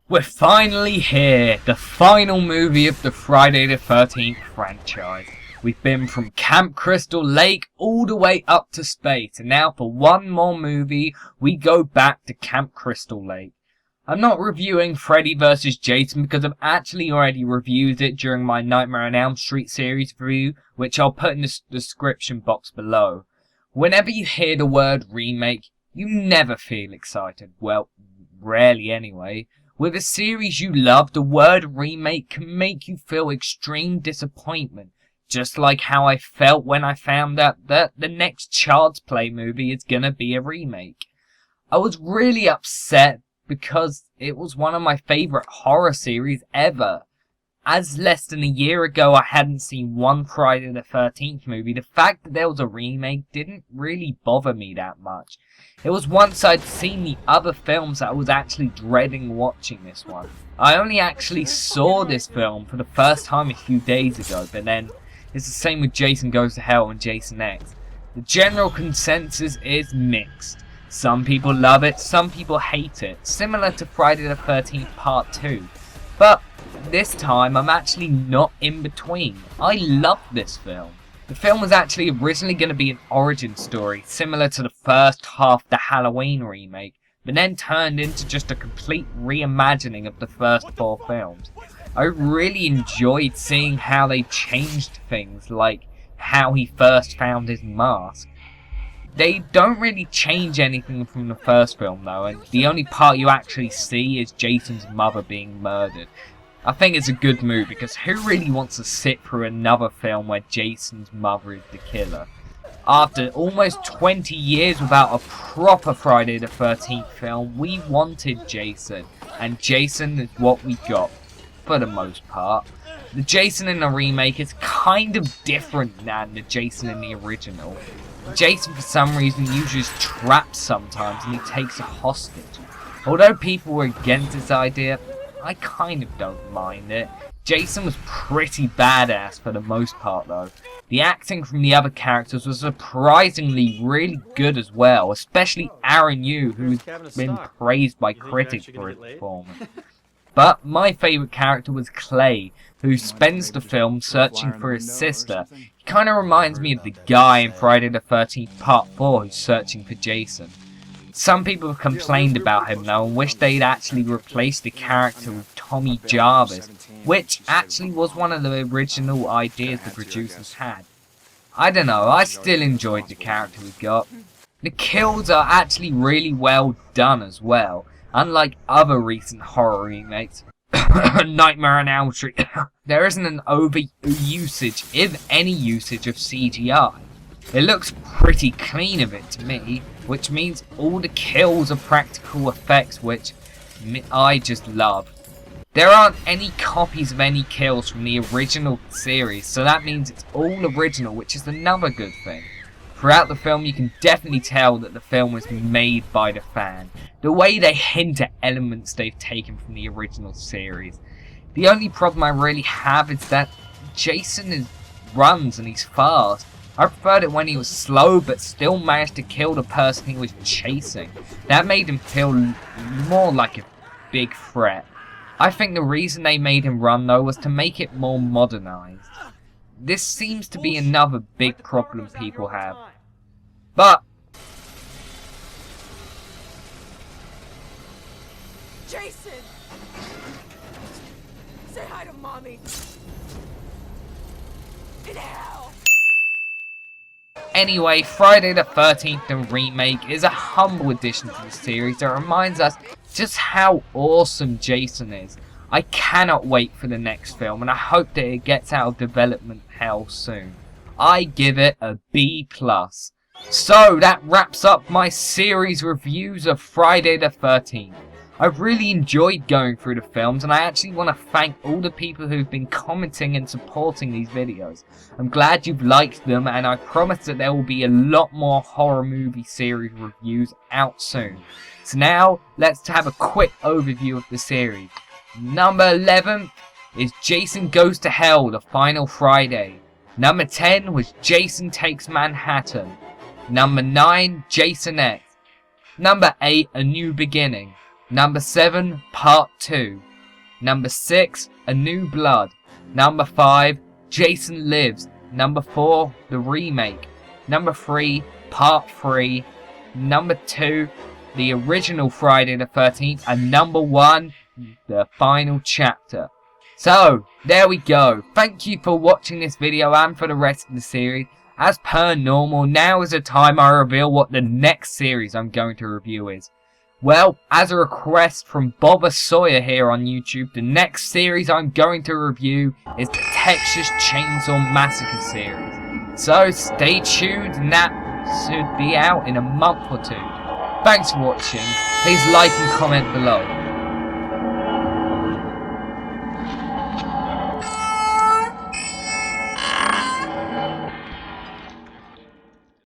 We're finally here, the final movie of the Friday the 13th franchise. We've been from Camp Crystal Lake all the way up to space, and now for one more movie, we go back to Camp Crystal Lake. I'm not reviewing Freddy vs. Jason because I've actually already reviewed it during my Nightmare on Elm Street series review, which I'll put in the description box below. Whenever you hear the word remake, you never feel excited. Well, rarely anyway. With a series you love, the word remake can make you feel extreme disappointment. Just like how I felt when I found out that the next Child's Play movie is gonna be a remake. I was really upset because it was one of my favourite horror series ever. As less than a year ago I hadn't seen one Friday the 13th movie, the fact that there was a remake didn't really bother me that much. It was once I'd seen the other films that I was actually dreading watching this one. I only actually saw this film for the first time a few days ago, but then it's the same with Jason Goes to Hell and Jason X. The general consensus is mixed. Some people love it, some people hate it, similar to Friday the 13th Part 2. But this time I'm actually not in between. I love this film. The film was actually originally going to be an origin story, similar to the first half of the Halloween remake, but then turned into just a complete reimagining of the first 4 films. I really enjoyed seeing how they changed things, like how he first found his mask. They don't really change anything from the first film though, and the only part you actually see is Jason's mother being murdered. I think it's a good move because who really wants to sit through another film where Jason's mother is the killer? After almost 20 years without a proper Friday the 13th film, we wanted Jason, and Jason is what we got, for the most part. The Jason in the remake is kind of different than the Jason in the original. Jason for some reason uses traps sometimes and he takes a hostage. Although people were against this idea, I kind of don't mind it. Jason was pretty badass for the most part though. The acting from the other characters was surprisingly really good as well, especially Aaron Yu, who's been praised by critics for his performance. But my favourite character was Clay, who spends the film searching for his sister. He kind of reminds me of the guy in Friday the 13th Part 4 who's searching for Jason. Some people have complained about him though and wish they'd actually replaced the character with Tommy Jarvis, which actually was one of the original ideas the producers had. I don't know, I still enjoyed the character we got. The kills are actually really well done as well. Unlike other recent horror remakes, Nightmare on Elm Street, there isn't an over-usage, if any usage, of CGI. It looks pretty clean of it to me, which means all the kills are practical effects, which I just love. There aren't any copies of any kills from the original series, so that means it's all original, which is another good thing. Throughout the film, you can definitely tell that the film was made by the fan. The way they hint at elements they've taken from the original series. The only problem I really have is that Jason runs and he's fast. I preferred it when he was slow but still managed to kill the person he was chasing. That made him feel more like a big threat. I think the reason they made him run though was to make it more modernized. This seems to be another big problem people have. But Jason! Say hi to Mommy! In hell! anyway, Friday the 13th the Remake is a humble addition to the series that reminds us just how awesome Jason is. I cannot wait for the next film and I hope that it gets out of development hell soon. I give it a B+. So that wraps up my series reviews of Friday the 13th. I've really enjoyed going through the films and I actually want to thank all the people who've been commenting and supporting these videos. I'm glad you've liked them and I promise that there will be a lot more horror movie series reviews out soon. So now, let's have a quick overview of the series. Number 11 is Jason Goes to Hell, The Final Friday. Number 10 was Jason Takes Manhattan. Number 9, Jason X. Number 8, A New Beginning. Number 7, Part 2. Number 6, A New Blood. Number 5, Jason Lives. Number 4, The Remake. Number 3, Part 3. Number 2, the original Friday the 13th. And number 1, the final chapter. So, there we go. Thank you for watching this video and for the rest of the series. As per normal, now is the time I reveal what the next series I'm going to review is. Well, as a request from Bobber Sawyer here on YouTube, the next series I'm going to review is the Texas Chainsaw Massacre series. So stay tuned, and that should be out in a month or two. Thanks for watching. Please like and comment below.